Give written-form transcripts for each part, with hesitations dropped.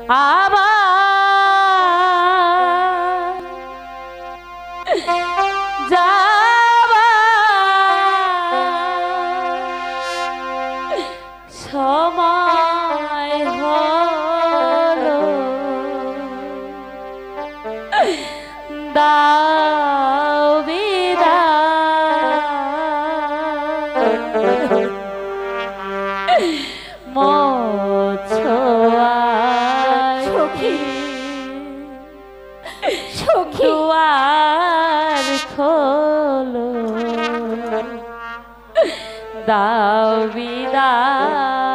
আবার যাবার সময় হলো দাও বিদায় সখী সখী দুয়ার খোলো দাও বিদায়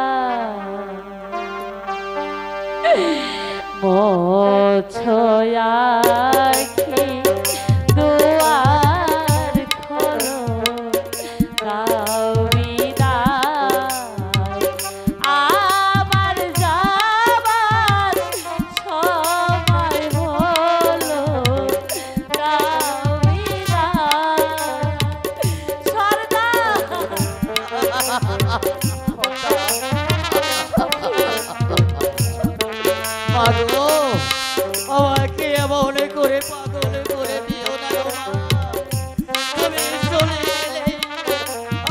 মোছয়াখি দুয়ার খোলো দাও বিদায় আমার যাবার সময় হলো দাও বিদায় সরদার মাগো আমাকে এমন করে পাগল করে দিও না গো মা। তুমি চলে গেলে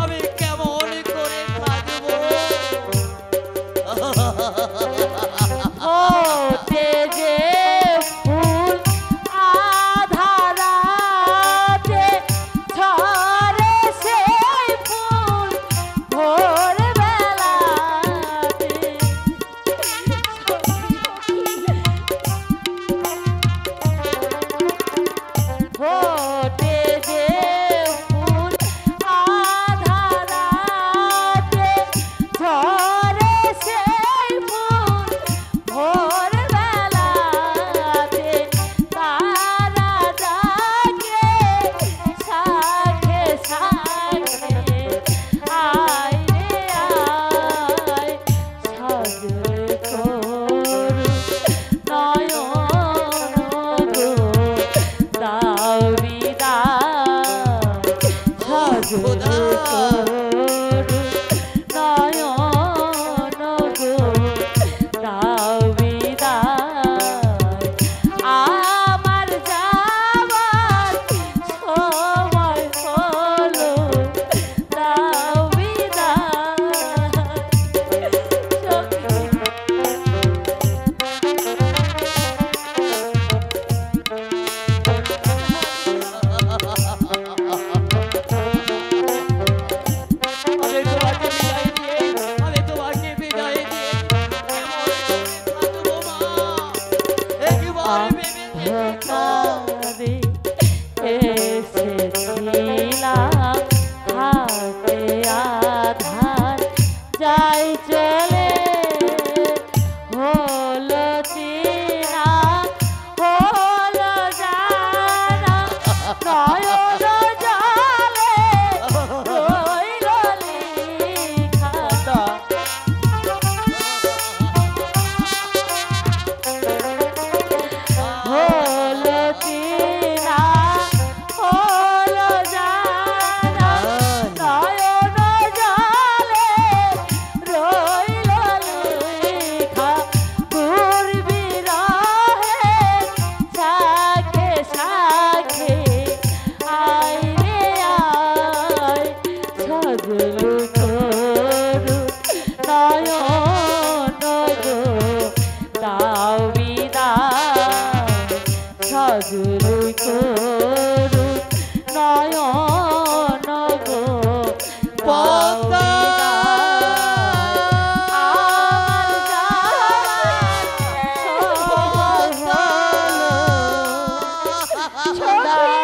আমি কেমন করে থাকবো? ওতে যে ফুল আধারাতে ঝরে সেই ফুল ভোরবেলাতে ওতে যে ফুল আধারাতে ঝরে সেই ফুল ভোরবেলাতে তারা জাগে শাখে শাখে আয় রে আয় সাজরে তোর নয়ন গো দাও বিদায় সাজরে তোর নয়ন গো দাও বিদায় আমার যাবার সময় হলো দাও আমি তোমাকে বিদায় দিয়ে কেমন করে থাকবো মা? একবার ভেবে দেখো। অন্ধকারে এসেছিলাম হাতে আধার যাই চলে হলো চিনা হলো জানা নয়ন জলে রইল লিখা হলো চিনা হলো জানা নয়ন জলে রইল লেখা দূর বিরহে শাখে শাখে আয় রে আয় সজল করু নয়ন গো দাও বিদায় সজল করু নয়ন গো দাও বিদায় আমার যাবার সময় হলো